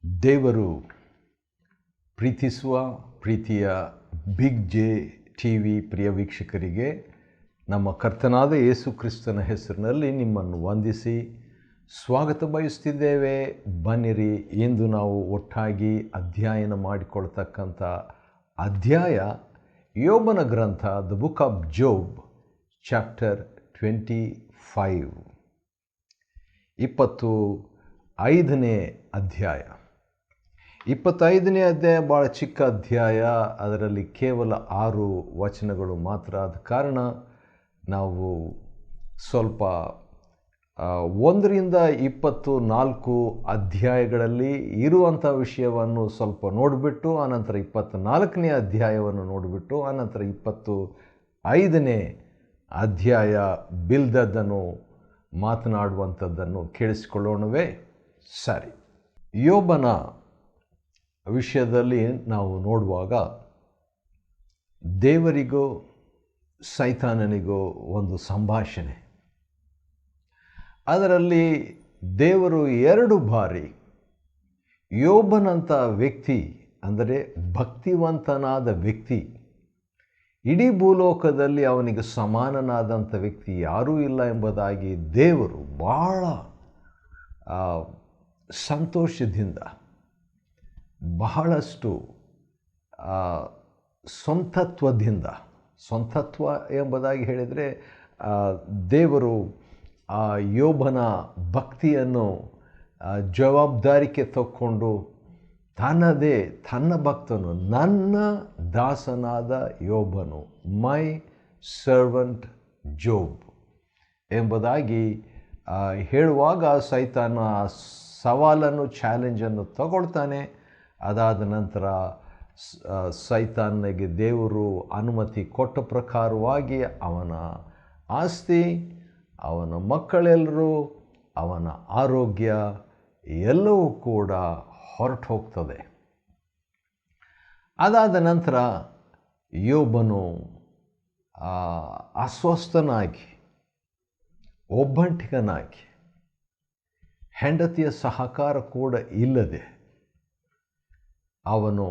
ದೇವರು ಪ್ರೀತಿಸುವ ಪ್ರೀತಿಯ ಬಿಗ್ ಜೆ ಟಿ ವಿ ಪ್ರಿಯ ವೀಕ್ಷಕರಿಗೆ ನಮ್ಮ ಕರ್ತನಾದ ಯೇಸು ಕ್ರಿಸ್ತನ ಹೆಸರಿನಲ್ಲಿ ನಿಮ್ಮನ್ನು ವಂದಿಸಿ ಸ್ವಾಗತ ಬಯಸ್ತಿದ್ದೇವೆ. ಬನ್ನಿರಿ, ಇಂದು ನಾವು ಒಟ್ಟಾಗಿ ಅಧ್ಯಯನ ಮಾಡಿಕೊಳ್ತಕ್ಕಂಥ ಅಧ್ಯಾಯ ಯೋಬನ ಗ್ರಂಥ, ದ ಬುಕ್ ಆಫ್ ಜೋಬ್, ಚಾಪ್ಟರ್ 25, 25ನೇ ಅಧ್ಯಾಯ. 25ನೇ ಅಧ್ಯಾಯ ಭಾಳ ಚಿಕ್ಕ ಅಧ್ಯಾಯ, ಅದರಲ್ಲಿ ಕೇವಲ 6 ವಚನಗಳು ಮಾತ್ರ. ಆದ ಕಾರಣ ನಾವು ಸ್ವಲ್ಪ 1ರಿಂದ 24 ಅಧ್ಯಾಯಗಳಲ್ಲಿ ಇರುವಂಥ ವಿಷಯವನ್ನು ಸ್ವಲ್ಪ ನೋಡಿಬಿಟ್ಟು ಆನಂತರ 24ನೇ ಅಧ್ಯಾಯವನ್ನು ನೋಡಿಬಿಟ್ಟು ಆನಂತರ 25ನೇ ಅಧ್ಯಾಯ ಬಿಲ್ದದ್ದನ್ನು ಮಾತನಾಡುವಂಥದ್ದನ್ನು ಕೇಳಿಸಿಕೊಳ್ಳೋಣವೇ? ಸರಿ. ಯೋಬನ ವಿಷಯದಲ್ಲಿ ನಾವು ನೋಡುವಾಗ ದೇವರಿಗೂ ಸೈತಾನನಿಗೂ ಒಂದು ಸಂಭಾಷಣೆ. ಅದರಲ್ಲಿ ದೇವರು 2 ಬಾರಿ ಯೋಬನಂಥ ವ್ಯಕ್ತಿ, ಅಂದರೆ ಭಕ್ತಿವಂತನಾದ ವ್ಯಕ್ತಿ, ಇಡೀ ಭೂಲೋಕದಲ್ಲಿ ಅವನಿಗೆ ಸಮಾನನಾದಂಥ ವ್ಯಕ್ತಿ ಯಾರೂ ಇಲ್ಲ ಎಂಬುದಾಗಿ ದೇವರು ಭಾಳ ಸಂತೋಷದಿಂದ, ಬಹಳಷ್ಟು ಸ್ವಂತತ್ವ ಎಂಬುದಾಗಿ ಹೇಳಿದರೆ ದೇವರು ಯೋಬನ ಭಕ್ತಿಯನ್ನು ಜವಾಬ್ದಾರಿಕೆ ತಕ್ಕೊಂಡು ತನ್ನ ಭಕ್ತನು, ನನ್ನ ದಾಸನಾದ ಯೋಬನು, ಮೈ ಸರ್ವೆಂಟ್ ಜೋಬ್ ಎಂಬುದಾಗಿ ಹೇಳುವಾಗ ಸೈತಾನ ಸವಾಲನ್ನು, ಚಾಲೆಂಜನ್ನು ತಗೊಳ್ತಾನೆ. ಅದಾದ ನಂತರ ಸೈತಾನಿಗೆ ದೇವರು ಅನುಮತಿ ಕೊಟ್ಟ ಪ್ರಕಾರವಾಗಿ ಅವನ ಆಸ್ತಿ, ಅವನ ಮಕ್ಕಳೆಲ್ಲರೂ, ಅವನ ಆರೋಗ್ಯ ಎಲ್ಲವೂ ಕೂಡ ಹೊರಟು ಹೋಗ್ತದೆ. ಅದಾದ ನಂತರ ಯೋಬನು ಅಸ್ವಸ್ಥನಾಗಿ, ಒಬ್ಬಂಟಿಗನಾಗಿ, ಹೆಂಡತಿಯ ಸಹಕಾರ ಕೂಡ ಇಲ್ಲದೆ ಅವನು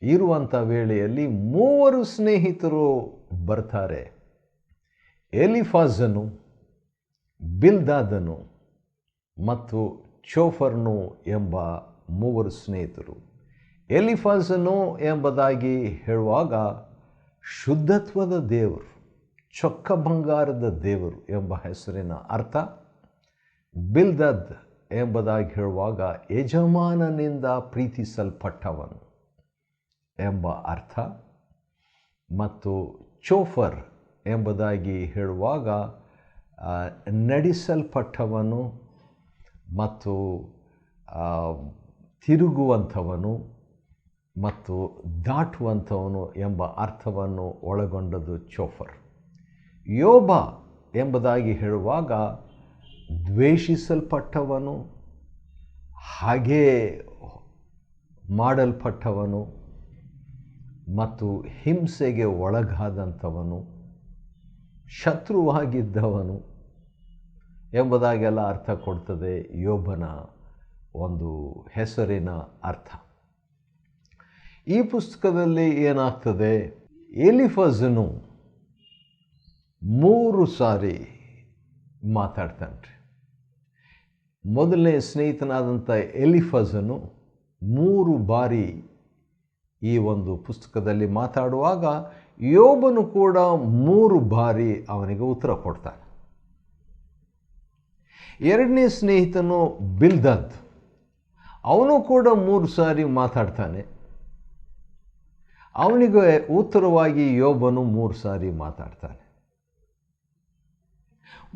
ಇರುವಂಥ ವೇಳೆಯಲ್ಲಿ 3 ಸ್ನೇಹಿತರು ಬರ್ತಾರೆ. ಎಲಿಫಾಜನು, ಬಿಲ್ದಾದನು ಮತ್ತು ಚೋಫರ್ನು ಎಂಬ 3 ಸ್ನೇಹಿತರು. ಎಲಿಫಾಜನು ಎಂಬುದಾಗಿ ಹೇಳುವಾಗ ಶುದ್ಧತ್ವದ ದೇವರು, ಚೊಕ್ಕ ಬಂಗಾರದ ದೇವರು ಎಂಬ ಹೆಸರಿನ ಅರ್ಥ. ಬಿಲ್ದದ್ ಎಂಬುದಾಗಿ ಹೇಳುವಾಗ ಯಜಮಾನನಿಂದ ಪ್ರೀತಿಸಲ್ಪಟ್ಟವನು ಎಂಬ ಅರ್ಥ. ಮತ್ತು ಚೋಫರ್ ಎಂಬುದಾಗಿ ಹೇಳುವಾಗ ನಡೆಸಲ್ಪಟ್ಟವನು ಮತ್ತು ತಿರುಗುವಂಥವನು ಮತ್ತು ದಾಟುವಂಥವನು ಎಂಬ ಅರ್ಥವನ್ನು ಒಳಗೊಂಡದ್ದು ಚೋಫರ್. ಯೋಬ ಎಂಬುದಾಗಿ ಹೇಳುವಾಗ ದ್ವೇಷಿಸಲ್ಪಟ್ಟವನು, ಹಾಗೇ ಮಾಡಲ್ಪಟ್ಟವನು ಮತ್ತು ಹಿಂಸೆಗೆ ಒಳಗಾದಂಥವನು, ಶತ್ರುವಾಗಿದ್ದವನು ಎಂಬುದಾಗೆಲ್ಲ ಅರ್ಥ ಕೊಡ್ತದೆ ಯೋಬನ ಒಂದು ಹೆಸರಿನ ಅರ್ಥ. ಈ ಪುಸ್ತಕದಲ್ಲಿ ಏನಾಗ್ತದೆ, ಎಲಿಫಜನು 3 ಸಾರಿ ಮಾತಾಡ್ತಾನೆ. ಮೊದಲನೇ ಸ್ನೇಹಿತನಾದಂಥ ಎಲಿಫಜನು 3 ಬಾರಿ ಈ ಒಂದು ಪುಸ್ತಕದಲ್ಲಿ ಮಾತಾಡುವಾಗ ಯೋಬನು ಕೂಡ 3 ಬಾರಿ ಅವನಿಗೆ ಉತ್ತರ ಕೊಡ್ತಾನೆ. 2ನೇ ಸ್ನೇಹಿತನು ಬಿಲ್ದದ್, ಅವನು ಕೂಡ 3 ಸಾರಿ ಮಾತಾಡ್ತಾನೆ. ಅವನಿಗೆ ಉತ್ತರವಾಗಿ ಯೋಬನು 3 ಸಾರಿ ಮಾತಾಡ್ತಾನೆ.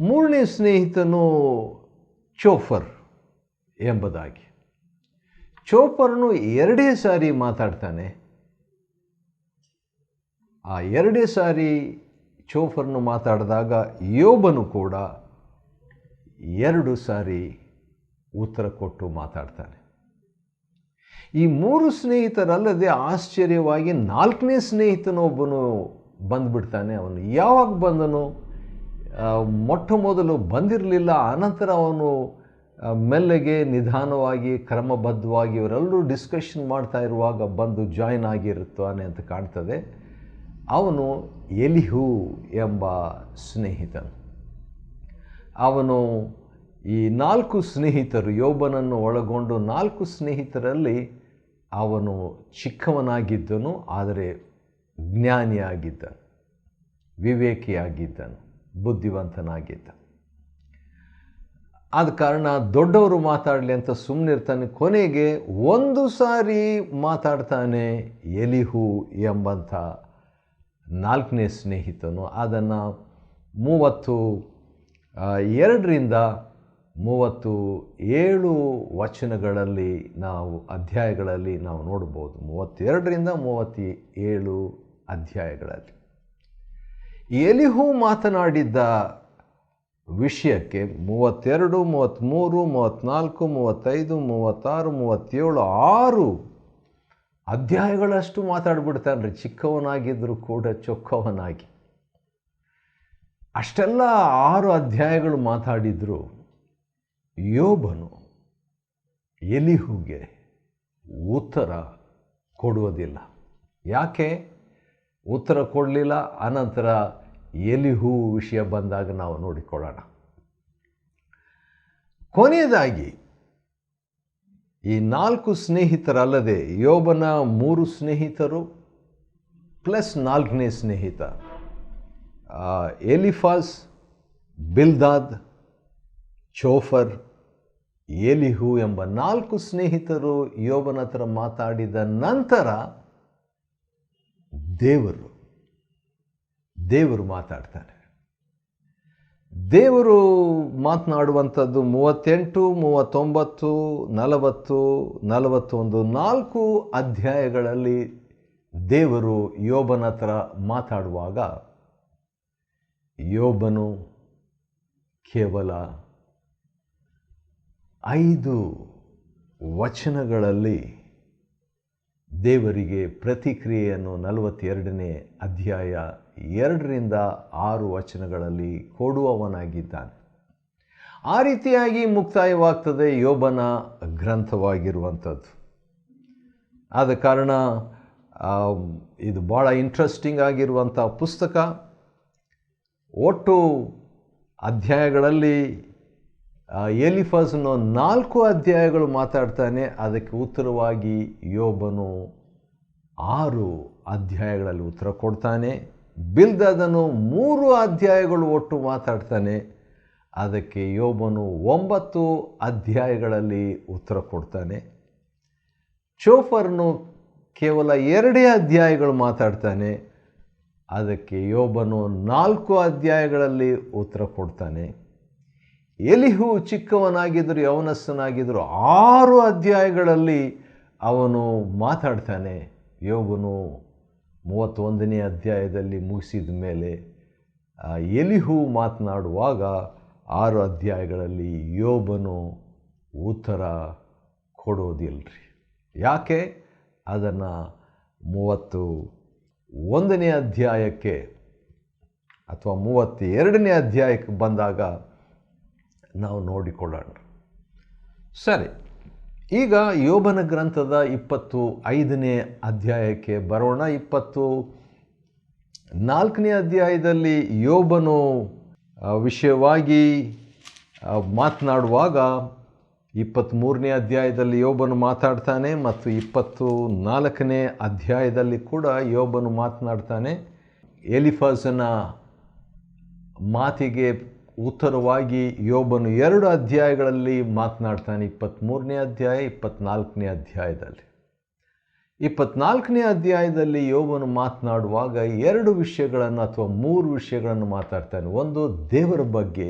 3ನೇ ಸ್ನೇಹಿತನು ಚೋಫರ್ ಎಂಬುದಾಗಿ, ಚೋಫರ್ನು 2 ಸಾರಿ ಮಾತಾಡ್ತಾನೆ. ಆ 2 ಸಾರಿ ಚೋಫರ್ನು ಮಾತಾಡಿದಾಗ ಯೋಬನು ಕೂಡ 2 ಸಾರಿ ಉತ್ತರ ಕೊಟ್ಟು ಮಾತಾಡ್ತಾನೆ. ಈ 3 ಸ್ನೇಹಿತರಲ್ಲದೆ ಆಶ್ಚರ್ಯವಾಗಿ 4ನೇ ಸ್ನೇಹಿತನೊಬ್ಬನು ಬಂದುಬಿಡ್ತಾನೆ. ಅವನು ಯಾವಾಗ ಬಂದನು? ಮೊಟ್ಟ ಮೊದಲು ಬಂದಿರಲಿಲ್ಲ. ಆನಂತರ ಅವನು ಮೆಲ್ಲಗೆ ನಿಧಾನವಾಗಿ ಕ್ರಮಬದ್ಧವಾಗಿ ಇವರೆಲ್ಲರೂ ಡಿಸ್ಕಷನ್ ಮಾಡ್ತಾ ಇರುವಾಗ ಬಂದು ಜಾಯ್ನ್ ಆಗಿರುತ್ತಾನೆ ಅಂತ ಕಾಣ್ತದೆ. ಅವನು ಎಲಿಹು ಎಂಬ ಸ್ನೇಹಿತನು. ಅವನು ಈ 4 ಸ್ನೇಹಿತರು, ಯೋಬನನ್ನು ಒಳಗೊಂಡು 4 ಸ್ನೇಹಿತರಲ್ಲಿ ಅವನು ಚಿಕ್ಕವನಾಗಿದ್ದನು, ಆದರೆ ಜ್ಞಾನಿಯಾಗಿದ್ದನು, ವಿವೇಕಿಯಾಗಿದ್ದನು, ಬುದ್ಧಿವಂತನಾಗಿದ್ದ. ಆದ ಕಾರಣ ದೊಡ್ಡವರು ಮಾತಾಡಲಿ ಅಂತ ಸುಮ್ಮನಿರ್ತಾನೆ. ಕೊನೆಗೆ ಒಂದು ಸಾರಿ ಮಾತಾಡ್ತಾನೆ ಎಲಿಹು ಎಂಬಂಥ 4ನೇ ಸ್ನೇಹಿತನು. ಅದನ್ನು 32ರಿಂದ 37 ವಚನಗಳಲ್ಲಿ ಅಧ್ಯಾಯಗಳಲ್ಲಿ ನಾವು ನೋಡ್ಬೋದು. 32ರಿಂದ 37 ಅಧ್ಯಾಯಗಳಲ್ಲಿ ಎಲಿಹು ಮಾತನಾಡಿದ್ದ ವಿಷಯಕ್ಕೆ 32, 33, 34, 35, 36, 37 6 ಅಧ್ಯಾಯಗಳಷ್ಟು ಮಾತಾಡ್ಬಿಡ್ತಾನೆ. ಚಿಕ್ಕವನಾಗಿದ್ದರೂ ಕೂಡ ಚೊಕ್ಕವನಾಗಿ ಅಷ್ಟೆಲ್ಲ 6 ಅಧ್ಯಾಯಗಳು ಮಾತಾಡಿದ್ರು ಯೋಬನು ಎಲಿಹುಗೆ ಉತ್ತರ ಕೊಡುವುದಿಲ್ಲ. ಯಾಕೆ ಉತ್ತರ ಕೊಡಲಿಲ್ಲ? ಅನಂತರ ಎಲಿಹು ವಿಷಯ ಬಂದಾಗ ನಾವು ನೋಡಿಕೊಳ್ಳೋಣ. ಕೊನೆಯದಾಗಿ ಈ 4 ಸ್ನೇಹಿತರಲ್ಲದೆ ಯೋಬನ 3 ಸ್ನೇಹಿತರು ಪ್ಲಸ್ 4ನೇ ಸ್ನೇಹಿತ ಎಲಿಫಾಸ್, ಬಿಲ್ದಾದ್, ಚೋಫರ್, ಎಲಿಹು ಎಂಬ 4 ಸ್ನೇಹಿತರು ಯೋಬನ ಹತ್ರ ಮಾತಾಡಿದ ನಂತರ ದೇವರು ಮಾತಾಡ್ತಾನೆ. ದೇವರು ಮಾತನಾಡುವಂಥದ್ದು 38, 39, 40, 41 4 ಅಧ್ಯಾಯಗಳಲ್ಲಿ ದೇವರು ಯೋಬನ ಹತ್ರ ಮಾತಾಡುವಾಗ ಯೋಬನು ಕೇವಲ 5 ವಚನಗಳಲ್ಲಿ ದೇವರಿಗೆ ಪ್ರತಿಕ್ರಿಯೆಯನ್ನು 42ನೇ ಅಧ್ಯಾಯ 2ರಿಂದ 6 ವಚನಗಳಲ್ಲಿ ಕೊಡುವವನಾಗಿದ್ದಾನೆ. ಆ ರೀತಿಯಾಗಿ ಮುಕ್ತಾಯವಾಗ್ತದೆ ಯೋಬನ ಗ್ರಂಥವಾಗಿರುವಂಥದ್ದು. ಆದ ಕಾರಣ ಇದು ಭಾಳ ಇಂಟ್ರೆಸ್ಟಿಂಗ್ ಆಗಿರುವಂಥ ಪುಸ್ತಕ. ಒಟ್ಟು ಅಧ್ಯಾಯಗಳಲ್ಲಿ ಎಲಿಫಾಸನು 4 ಅಧ್ಯಾಯಗಳು ಮಾತಾಡ್ತಾನೆ. ಅದಕ್ಕೆ ಉತ್ತರವಾಗಿ ಯೋಬನು 6 ಅಧ್ಯಾಯಗಳಲ್ಲಿ ಉತ್ತರ ಕೊಡ್ತಾನೆ. ಬಿಲ್ದಾದನು 3 ಅಧ್ಯಾಯಗಳು ಒಟ್ಟು ಮಾತಾಡ್ತಾನೆ. ಅದಕ್ಕೆ ಯೋಬನು 9 ಅಧ್ಯಾಯಗಳಲ್ಲಿ ಉತ್ತರ ಕೊಡ್ತಾನೆ. ಚೋಫರ್ನು ಕೇವಲ 2 ಅಧ್ಯಾಯಗಳು ಮಾತಾಡ್ತಾನೆ. ಅದಕ್ಕೆ ಯೋಬನು 4 ಅಧ್ಯಾಯಗಳಲ್ಲಿ ಉತ್ತರ ಕೊಡ್ತಾನೆ. ಎಲಿಹು ಚಿಕ್ಕವನಾಗಿದ್ದರು, ಯವನಸ್ಥನಾಗಿದ್ದರು, 6 ಅಧ್ಯಾಯಗಳಲ್ಲಿ ಅವನು ಮಾತಾಡ್ತಾನೆ. ಯೋಬನು 31ನೇ ಅಧ್ಯಾಯದಲ್ಲಿ ಮುಗಿಸಿದ ಮೇಲೆ ಎಲಿಹು ಮಾತನಾಡುವಾಗ 6 ಅಧ್ಯಾಯಗಳಲ್ಲಿ ಯೋಬನು ಉತ್ತರ ಕೊಡೋದಿಲ್ಲರಿ. ಯಾಕೆ? ಅದನ್ನು 31ನೇ ಅಧ್ಯಾಯಕ್ಕೆ ಅಥವಾ 32ನೇ ಅಧ್ಯಾಯಕ್ಕೆ ಬಂದಾಗ ನಾವು ನೋಡಿಕೊಳ್ಳೋಣ. ಸರಿ, ಈಗ ಯೋಬನ ಗ್ರಂಥದ 25ನೇ ಅಧ್ಯಾಯಕ್ಕೆ ಬರೋಣ. 24ನೇ ಅಧ್ಯಾಯದಲ್ಲಿ ಯೋಬನು ವಿಷಯವಾಗಿ ಮಾತನಾಡುವಾಗ 23ನೇ ಅಧ್ಯಾಯದಲ್ಲಿ ಯೋಬನು ಮಾತಾಡ್ತಾನೆ ಮತ್ತು 24ನೇ ಅಧ್ಯಾಯದಲ್ಲಿ ಕೂಡ ಯೋಬನು ಮಾತನಾಡ್ತಾನೆ. ಎಲಿಫಾಸನ ಮಾತಿಗೆ ಉತ್ತರವಾಗಿ ಯೋಬನು 2 ಅಧ್ಯಾಯಗಳಲ್ಲಿ ಮಾತನಾಡ್ತಾನೆ. 23ನೇ ಅಧ್ಯಾಯ, 24ನೇ ಅಧ್ಯಾಯದಲ್ಲಿ. 24ನೇ ಅಧ್ಯಾಯದಲ್ಲಿ ಯೋಬನು ಮಾತನಾಡುವಾಗ 2 ವಿಷಯಗಳನ್ನು ಅಥವಾ 3 ವಿಷಯಗಳನ್ನು ಮಾತಾಡ್ತಾನೆ. ಒಂದು, ದೇವರ ಬಗ್ಗೆ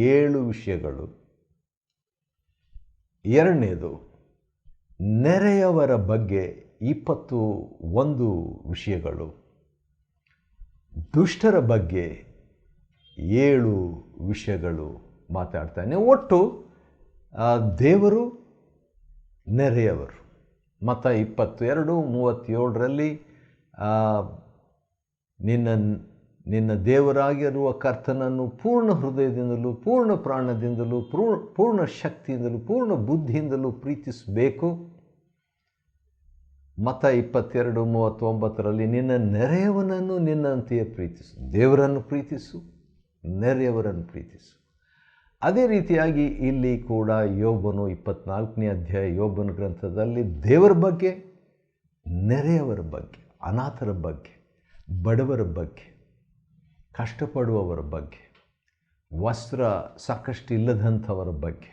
7 ವಿಷಯಗಳು. ಎರಡನೇದು, ನೆರೆಯವರ ಬಗ್ಗೆ 21 ವಿಷಯಗಳು. ದುಷ್ಟರ ಬಗ್ಗೆ 7 ವಿಷಯಗಳು ಮಾತಾಡ್ತಾನೆ. ಒಟ್ಟು ದೇವರು, ನೆರೆಯವರು. ಮತ್ತಾಯ 22:37 ನಿನ್ನ ನಿನ್ನ ದೇವರಾಗಿರುವ ಕರ್ತನನ್ನು ಪೂರ್ಣ ಹೃದಯದಿಂದಲೂ ಪೂರ್ಣ ಪ್ರಾಣದಿಂದಲೂ ಪೂರ್ಣ ಶಕ್ತಿಯಿಂದಲೂ ಪೂರ್ಣ ಬುದ್ಧಿಯಿಂದಲೂ ಪ್ರೀತಿಸಬೇಕು. ಮತ್ತ 22:39 ನಿನ್ನ ನೆರೆಯವನನ್ನು ನಿನ್ನಂತೆಯೇ ಪ್ರೀತಿಸು. ದೇವರನ್ನು ಪ್ರೀತಿಸು, ನೆರೆಯವರನ್ನು ಪ್ರೀತಿಸು. ಅದೇ ರೀತಿಯಾಗಿ ಇಲ್ಲಿ ಕೂಡ ಯೋಬನು 24ನೇ ಅಧ್ಯಾಯ ಯೋಬನ ಗ್ರಂಥದಲ್ಲಿ ದೇವರ ಬಗ್ಗೆ, ನೆರೆಯವರ ಬಗ್ಗೆ, ಅನಾಥರ ಬಗ್ಗೆ, ಬಡವರ ಬಗ್ಗೆ, ಕಷ್ಟಪಡುವವರ ಬಗ್ಗೆ, ವಸ್ತ್ರ ಸಾಕಷ್ಟು ಇಲ್ಲದಂಥವರ ಬಗ್ಗೆ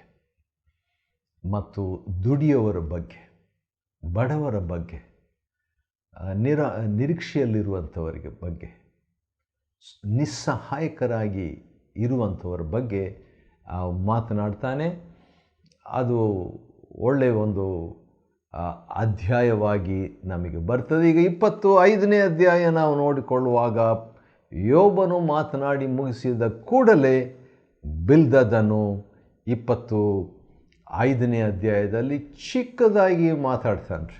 ಮತ್ತು ದುಡಿಯುವವರ ಬಗ್ಗೆ, ಬಡವರ ಬಗ್ಗೆ, ನಿರೀಕ್ಷೆಯಲ್ಲಿರುವಂಥವರಿಗೆ ಬಗ್ಗೆ, ನಿಸ್ಸಹಾಯಕರಾಗಿ ಇರುವಂಥವರ ಬಗ್ಗೆ ಮಾತನಾಡ್ತಾನೆ. ಅದು ಒಳ್ಳೆಯ ಒಂದು ಅಧ್ಯಾಯವಾಗಿ ನಮಗೆ ಬರ್ತದೆ. ಈಗ 25ನೇ ಅಧ್ಯಾಯ ನಾವು ನೋಡಿಕೊಳ್ಳುವಾಗ ಯೋಬನು ಮಾತನಾಡಿ ಮುಗಿಸಿದ ಕೂಡಲೇ ಬಿಲ್ದದನು 25ನೇ ಅಧ್ಯಾಯದಲ್ಲಿ ಚಿಕ್ಕದಾಗಿ ಮಾತಾಡ್ತಾನೆ.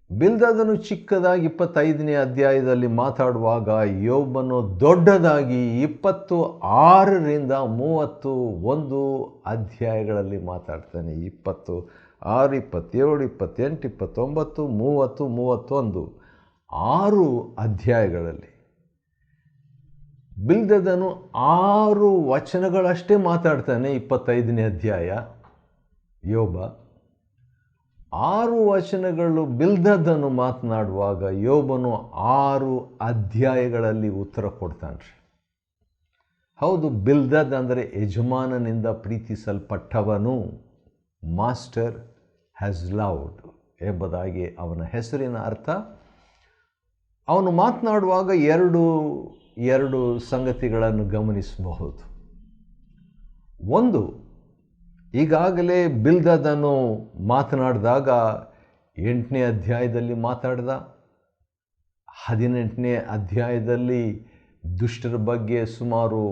ಬಿಲ್ದದನು ಚಿಕ್ಕದಾಗಿ 25ನೇ ಅಧ್ಯಾಯದಲ್ಲಿ ಮಾತಾಡುವಾಗ ಯೋಬನು ದೊಡ್ಡದಾಗಿ 26ರಿಂದ 31 ಅಧ್ಯಾಯಗಳಲ್ಲಿ ಮಾತಾಡ್ತಾನೆ. 26, 27, 28, 29, 30, 31 6 ಅಧ್ಯಾಯಗಳಲ್ಲಿ ಬಿಲ್ದದನು 6 ವಚನಗಳಷ್ಟೇ ಮಾತಾಡ್ತಾನೆ. 25ನೇ ಅಧ್ಯಾಯ ಯೋಬ 6 ವಚನಗಳು ಬಿಲ್ದದನು ಮಾತನಾಡುವಾಗ ಯೋಬನು 6 ಅಧ್ಯಾಯಗಳಲ್ಲಿ ಉತ್ತರ ಕೊಡ್ತಾನೆ. ಹೌದು, ಬಿಲ್ದದ್ ಅಂದರೆ ಯಜಮಾನನಿಂದ ಪ್ರೀತಿಸಲ್ಪಟ್ಟವನು, ಮಾಸ್ಟರ್ ಹ್ಯಾಸ್ ಲವ್ಡ್ ಎಂಬುದಾಗಿ ಅವನ ಹೆಸರಿನ ಅರ್ಥ. ಅವನು ಮಾತನಾಡುವಾಗ ಎರಡು ಸಂಗತಿಗಳನ್ನು ಗಮನಿಸಬಹುದು. ಒಂದು, ಈಗಾಗಲೇ ಬಿಲ್ದದನು ಮಾತನಾಡಿದಾಗ 8ನೇ ಅಧ್ಯಾಯದಲ್ಲಿ ಮಾತಾಡಿದ, 18ನೇ ಅಧ್ಯಾಯದಲ್ಲಿ ದುಷ್ಟರ ಬಗ್ಗೆ ಸುಮಾರು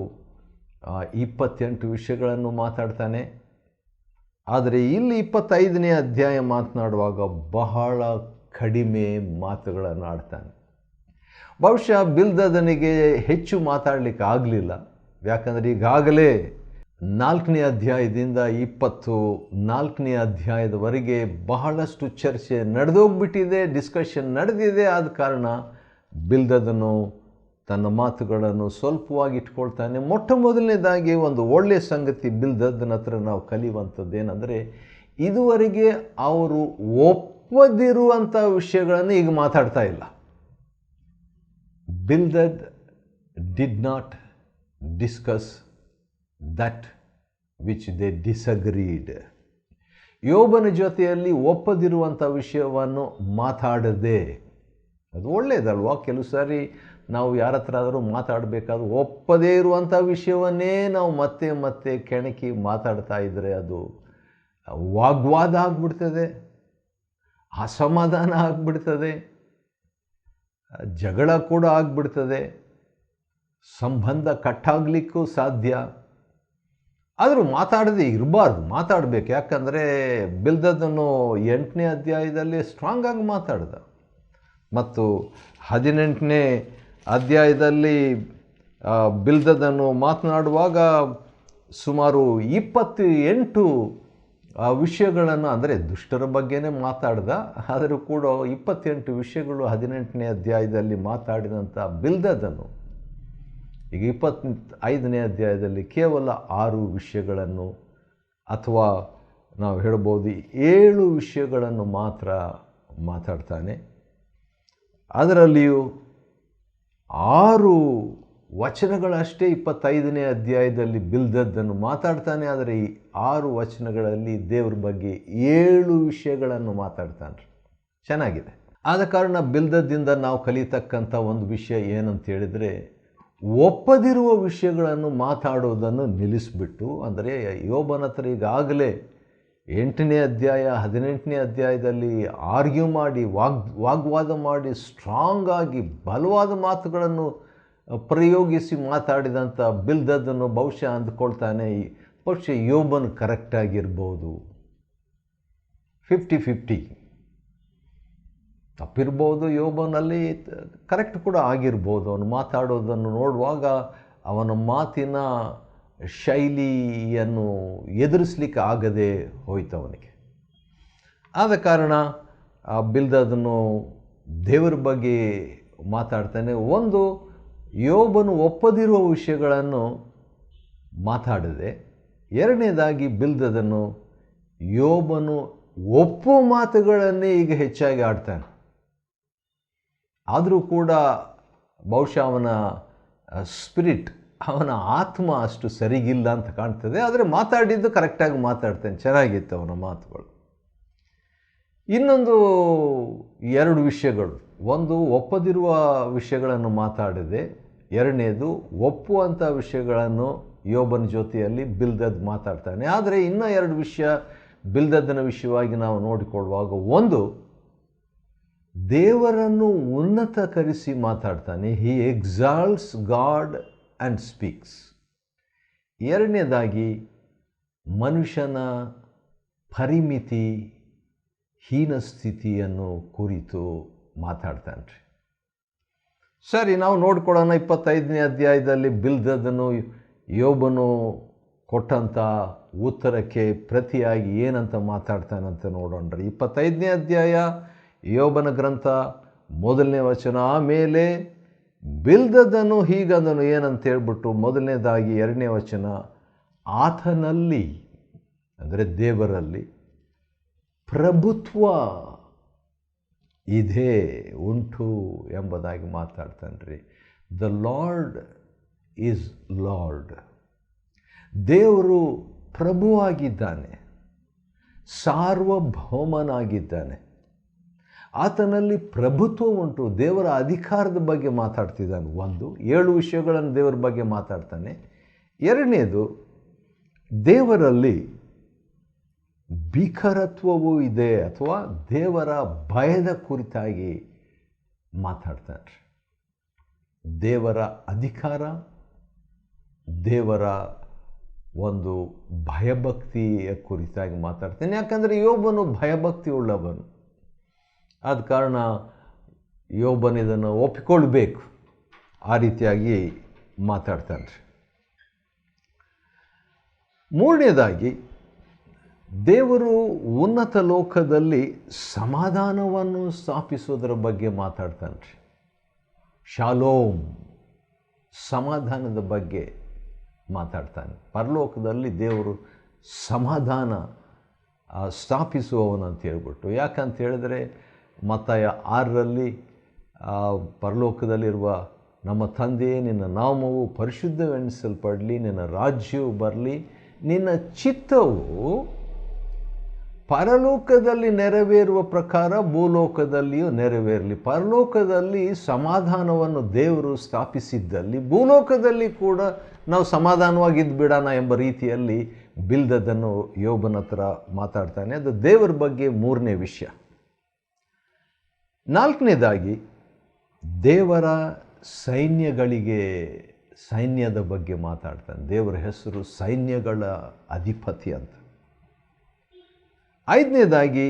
28 ವಿಷಯಗಳನ್ನು ಮಾತಾಡ್ತಾನೆ. ಆದರೆ ಇಲ್ಲಿ 25ನೇ ಅಧ್ಯಾಯ ಮಾತನಾಡುವಾಗ ಬಹಳ ಕಡಿಮೆ ಮಾತುಗಳನ್ನು ಆಡ್ತಾನೆ. ಬಹುಶಃ ಬಿಲ್ದದನಿಗೆ ಹೆಚ್ಚು ಮಾತಾಡಲಿಕ್ಕೆ ಆಗಲಿಲ್ಲ. ಯಾಕಂದರೆ ಈಗಾಗಲೇ 4ನೇ ಅಧ್ಯಾಯದಿಂದ 24ನೇ ಅಧ್ಯಾಯದವರೆಗೆ ಬಹಳಷ್ಟು ಚರ್ಚೆ ನಡೆದೋಗ್ಬಿಟ್ಟಿದೆ, ಡಿಸ್ಕಷನ್ ನಡೆದಿದೆ. ಆದ ಕಾರಣ ಬಿಲ್ದದನು ತನ್ನ ಮಾತುಗಳನ್ನು ಸ್ವಲ್ಪವಾಗಿ ಇಟ್ಕೊಳ್ತಾನೆ. ಮೊಟ್ಟ ಮೊದಲನೇದಾಗಿ ಒಂದು ಒಳ್ಳೆಯ ಸಂಗತಿ ಬಿಲ್ದದನ ಹತ್ರ ನಾವು ಕಲಿಯುವಂಥದ್ದು ಏನಂದರೆ, ಇದುವರೆಗೆ ಅವರು ಒಪ್ಪದಿರುವಂಥ ವಿಷಯಗಳನ್ನು ಈಗ ಮಾತಾಡ್ತಾ ಇಲ್ಲ. Bildad did not discuss that which they disagreed. ಯೋಬನ ಜೊತೆಯಲ್ಲಿ ಒಪ್ಪದಿರುವಂಥ ವಿಷಯವನ್ನು ಮಾತಾಡದೆ, ಅದು ಒಳ್ಳೆಯದಲ್ವಾ? ಕೆಲವು ಸಾರಿ ನಾವು ಯಾರ ಹತ್ರ ಆದರೂ ಮಾತಾಡಬೇಕಾದ್ರೂ ಒಪ್ಪದೇ ಇರುವಂಥ ವಿಷಯವನ್ನೇ ನಾವು ಮತ್ತೆ ಮತ್ತೆ ಕೆಣಕಿ ಮಾತಾಡ್ತಾ ಇದ್ದರೆ ಅದು ವಾಗ್ವಾದ ಆಗಿಬಿಡ್ತದೆ, ಅಸಮಾಧಾನ ಆಗಿಬಿಡ್ತದೆ, ಜಗಳ ಕೂಡ ಆಗಿಬಿಡ್ತದೆ, ಸಂಬಂಧ ಕಟ್ಟಾಗಲಿಕ್ಕೂ ಸಾಧ್ಯ. ಆದರೂ ಮಾತಾಡದೆ ಇರಬಾರ್ದು, ಮಾತಾಡಬೇಕು. ಯಾಕಂದರೆ ಬಿಲ್ದದನು 8ನೇ ಅಧ್ಯಾಯದಲ್ಲಿ ಸ್ಟ್ರಾಂಗ್ ಆಗಿ ಮಾತಾಡ್ದ ಮತ್ತು 18ನೇ ಅಧ್ಯಾಯದಲ್ಲಿ ಬಿಲ್ದದನು ಮಾತನಾಡುವಾಗ ಸುಮಾರು 28 ವಿಷಯಗಳನ್ನು, ಅಂದರೆ ದುಷ್ಟರ ಬಗ್ಗೆನೇ ಮಾತಾಡ್ದ. ಆದರೂ ಕೂಡ 28 ವಿಷಯಗಳು 18ನೇ ಅಧ್ಯಾಯದಲ್ಲಿ ಮಾತಾಡಿದಂಥ ಬಿಲ್ದದನು ಈಗ 25ನೇ ಅಧ್ಯಾಯದಲ್ಲಿ ಕೇವಲ 6 ವಿಷಯಗಳನ್ನು, ಅಥವಾ ನಾವು ಹೇಳ್ಬೋದು 7 ವಿಷಯಗಳನ್ನು ಮಾತ್ರ ಮಾತಾಡ್ತಾನೆ. ಅದರಲ್ಲಿಯೂ 6 ವಚನಗಳಷ್ಟೇ 25ನೇ ಅಧ್ಯಾಯದಲ್ಲಿ ಬಿಲ್ದದನ್ನು ಮಾತಾಡ್ತಾನೆ. ಆದರೆ ಈ 6 ವಚನಗಳಲ್ಲಿ ದೇವರ ಬಗ್ಗೆ 7 ವಿಷಯಗಳನ್ನು ಮಾತಾಡ್ತಾನೆ. ಚೆನ್ನಾಗಿದೆ. ಆದ ಕಾರಣ ಬಿಲ್ದದಿಂದ ನಾವು ಕಲಿತಕ್ಕಂಥ ಒಂದು ವಿಷಯ ಏನಂತ ಹೇಳಿದರೆ, ಒಪ್ಪದಿರುವ ವಿಷಯಗಳನ್ನು ಮಾತಾಡೋದನ್ನು ನಿಲ್ಲಿಸಿಬಿಟ್ಟು, ಅಂದರೆ ಯೋಬನ ಹತ್ರ ಈಗಾಗಲೇ 8ನೇ ಅಧ್ಯಾಯ 18ನೇ ಅಧ್ಯಾಯದಲ್ಲಿ ಆರ್ಗ್ಯೂ ಮಾಡಿ, ವಾಗ್ವಾದ ಮಾಡಿ, ಸ್ಟ್ರಾಂಗ್ ಆಗಿ ಬಲವಾದ ಮಾತುಗಳನ್ನು ಪ್ರಯೋಗಿಸಿ ಮಾತಾಡಿದಂಥ ಬಿಲ್ದದನ್ನು ಬಹುಶಃ ಅಂದ್ಕೊಳ್ತಾನೆ, ಬಹುಶಃ ಯೋಬನು ಕರೆಕ್ಟಾಗಿರ್ಬೋದು, 50-50. ತಪ್ಪಿರ್ಬೋದು, ಯೋಬನಲ್ಲಿ ಕರೆಕ್ಟ್ ಕೂಡ ಆಗಿರ್ಬೋದು. ಅವನು ಮಾತಾಡೋದನ್ನು ನೋಡುವಾಗ ಅವನ ಮಾತಿನ ಶೈಲಿಯನ್ನು ಎದುರಿಸಲಿಕ್ಕೆ ಆಗದೆ ಹೋಯ್ತು ಅವನಿಗೆ. ಆದ ಕಾರಣ ಬಿಲ್ದದನು ದೇವರ ಬಗ್ಗೆ ಮಾತಾಡ್ತಾನೆ. ಒಂದು, ಯೋಬನು ಒಪ್ಪದಿರುವ ವಿಷಯಗಳನ್ನು ಮಾತಾಡದೆ, ಎರಡನೇದಾಗಿ ಬಿಲ್ದದನು ಯೋಬನು ಒಪ್ಪುವ ಮಾತುಗಳನ್ನೇ ಈಗ ಹೆಚ್ಚಾಗಿ ಆಡ್ತಾನೆ. ಆದರೂ ಕೂಡ ಬಹುಶಃ ಅವನ ಸ್ಪಿರಿಟ್, ಅವನ ಆತ್ಮ ಅಷ್ಟು ಸರಿಗಿಲ್ಲ ಅಂತ ಕಾಣ್ತದೆ. ಆದರೆ ಮಾತಾಡಿದ್ದು ಕರೆಕ್ಟಾಗಿ ಮಾತಾಡ್ತಾನೆ, ಚೆನ್ನಾಗಿತ್ತು ಅವನ ಮಾತುಗಳು. ಇನ್ನೊಂದು 2 ವಿಷಯಗಳು, ಒಂದು ಒಪ್ಪದಿರುವ ವಿಷಯಗಳನ್ನು ಮಾತಾಡಿದೆ, ಎರಡನೇದು ಒಪ್ಪುವಂಥ ವಿಷಯಗಳನ್ನು ಯೋಬನ ಜೊತೆಯಲ್ಲಿ ಬಿಲ್ದದ್ ಮಾತಾಡ್ತಾನೆ. ಆದರೆ ಇನ್ನೂ 2 ವಿಷಯ ಬಿಲ್ದದನ ವಿಷಯವಾಗಿ ನಾವು ನೋಡಿಕೊಳ್ಳುವಾಗ, ಒಂದು, ದೇವರನ್ನು ಉನ್ನತಕರಿಸಿ ಮಾತಾಡ್ತಾನೆ. ಹಿ ಎಕ್ಸಾಲ್ಟ್ಸ್ ಗಾಡ್ ಆ್ಯಂಡ್ ಸ್ಪೀಕ್ಸ್. ಎರಡನೇದಾಗಿ ಮನುಷ್ಯನ ಪರಿಮಿತಿ, ಹೀನ ಸ್ಥಿತಿಯನ್ನು ಕುರಿತು ಮಾತಾಡ್ತಾನೆ. ಸರಿ, ನಾವು ನೋಡ್ಕೊಳ್ಳೋಣ. 25ನೇ ಅಧ್ಯಾಯದಲ್ಲಿ ಬಿಲ್ದದನು ಯೋಬನು ಕೊಟ್ಟಂಥ ಉತ್ತರಕ್ಕೆ ಪ್ರತಿಯಾಗಿ ಏನಂತ ಮಾತಾಡ್ತಾನಂತ ನೋಡೋಣ್ರಿ. 25ನೇ ಅಧ್ಯಾಯ ಯೋಬನ ಗ್ರಂಥ 1ನೇ ವಚನ. ಆಮೇಲೆ ಬಿಲ್ದದನು ಹೀಗಂದನು ಏನಂತ ಹೇಳ್ಬಿಟ್ಟು, ಮೊದಲನೇದಾಗಿ 2ನೇ ವಚನ, ಆತನಲ್ಲಿ ಅಂದರೆ ದೇವರಲ್ಲಿ ಪ್ರಭುತ್ವ ಇದೆ, ಉಂಟು ಎಂಬುದಾಗಿ ಮಾತಾಡ್ತಾನೆ ರೀ. The lord is lord. ದೇವರು ಪ್ರಭುವಾಗಿದ್ದಾನೆ, ಸಾರ್ವಭೌಮನಾಗಿದ್ದಾನೆ, ಆತನಲ್ಲಿ ಪ್ರಭುತ್ವ ಉಂಟು. ದೇವರ ಅಧಿಕಾರದ ಬಗ್ಗೆ ಮಾತಾಡ್ತಿದ್ದಾನೆ. ಒಂದು, 7 ವಿಷಯಗಳನ್ನು ದೇವರ ಬಗ್ಗೆ ಮಾತಾಡ್ತಾನೆ. ಎರಡನೇದು, ದೇವರಲ್ಲಿ ಭೀಕರತ್ವವೂ ಇದೆ, ಅಥವಾ ದೇವರ ಭಯದ ಕುರಿತಾಗಿ ಮಾತಾಡ್ತಾನೆ. ದೇವರ ಅಧಿಕಾರ, ದೇವರ ಒಂದು ಭಯಭಕ್ತಿಯ ಕುರಿತಾಗಿ ಮಾತಾಡ್ತಾನೆ. ಯಾಕಂದರೆ ಯೋಬನು ಭಯಭಕ್ತಿ ಉಳ್ಳವನು. ಆದ ಕಾರಣ ಯೋಬನು ಇದನ್ನು ಒಪ್ಪಿಕೊಳ್ಬೇಕು, ಆ ರೀತಿಯಾಗಿ ಮಾತಾಡ್ತಾನೆ. ಮೂರನೇದಾಗಿ, ದೇವರು ಉನ್ನತ ಲೋಕದಲ್ಲಿ ಸಮಾಧಾನವನ್ನು ಸ್ಥಾಪಿಸೋದರ ಬಗ್ಗೆ ಮಾತಾಡ್ತಾನೆ. ಶಾಲೋಮ್, ಸಮಾಧಾನದ ಬಗ್ಗೆ ಮಾತಾಡ್ತಾನೆ. ಪರಲೋಕದಲ್ಲಿ ದೇವರು ಸಮಾಧಾನ ಸ್ಥಾಪಿಸುವವನು ಅಂತ ಹೇಳ್ಬಿಟ್ಟು. ಯಾಕಂತ ಹೇಳಿದ್ರೆ ಮತ್ತಾಯ 6ರಲ್ಲಿ ಪರಲೋಕದಲ್ಲಿರುವ ನಮ್ಮ ತಂದೆಯೇ, ನಿನ್ನ ನಾಮವು ಪರಿಶುದ್ಧವೆನಿಸಲ್ಪಡಲಿ, ನಿನ್ನ ರಾಜ್ಯವು ಬರಲಿ, ನಿನ್ನ ಚಿತ್ತವು ಪರಲೋಕದಲ್ಲಿ ನೆರವೇರುವ ಪ್ರಕಾರ ಭೂಲೋಕದಲ್ಲಿಯೂ ನೆರವೇರಲಿ. ಪರಲೋಕದಲ್ಲಿ ಸಮಾಧಾನವನ್ನು ದೇವರು ಸ್ಥಾಪಿಸಿದ್ದಲ್ಲಿ ಭೂಲೋಕದಲ್ಲಿ ಕೂಡ ನಾವು ಸಮಾಧಾನವಾಗಿದ್ದು ಬಿಡೋಣ ಎಂಬ ರೀತಿಯಲ್ಲಿ ಬಿಲ್ದದನ್ನು ಯೋಬನ ಹತ್ರ ಮಾತಾಡ್ತಾನೆ. ಅದು ದೇವರ ಬಗ್ಗೆ 3ನೇ ವಿಷಯ. 4ನೇದಾಗಿ, ದೇವರ ಸೈನ್ಯದ ಬಗ್ಗೆ ಮಾತಾಡ್ತಾನೆ. ದೇವರ ಹೆಸರು ಸೈನ್ಯಗಳ ಅಧಿಪತಿ ಅಂತ. 5ನೇದಾಗಿ,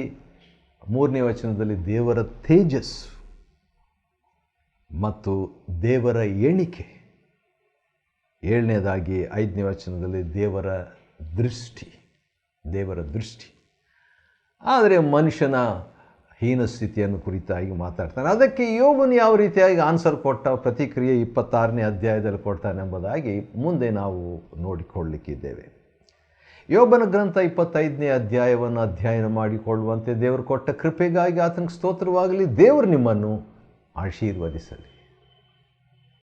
3ನೇ ವಚನದಲ್ಲಿ ದೇವರ ತೇಜಸ್ಸು ಮತ್ತು ದೇವರ ಎಣಿಕೆ. 7ನೇದಾಗಿ 5ನೇ ವಚನದಲ್ಲಿ ದೇವರ ದೃಷ್ಟಿ. ಆದರೆ ಮನುಷ್ಯನ ಹೀನ ಸ್ಥಿತಿಯನ್ನು ಕುರಿತಾಗಿ ಮಾತಾಡ್ತಾನೆ. ಅದಕ್ಕೆ ಯೋಬನು ಯಾವ ರೀತಿಯಾಗಿ ಆನ್ಸರ್ ಕೊಟ್ಟ, ಪ್ರತಿಕ್ರಿಯೆ 26ನೇ ಅಧ್ಯಾಯದಲ್ಲಿ ಕೊಡ್ತಾನೆ ಎಂಬುದಾಗಿ ಮುಂದೆ ನಾವು ನೋಡಿಕೊಳ್ಳಲಿಕ್ಕಿದ್ದೇವೆ. ಯೋಬನ ಗ್ರಂಥ 25ನೇ ಅಧ್ಯಾಯವನ್ನು ಅಧ್ಯಯನ ಮಾಡಿಕೊಳ್ಳುವಂತೆ ದೇವರು ಕೊಟ್ಟ ಕೃಪೆಗಾಗಿ ಆತನಿಗೆ ಸ್ತೋತ್ರವಾಗಲಿ. ದೇವರು ನಿಮ್ಮನ್ನು ಆಶೀರ್ವದಿಸಲಿ.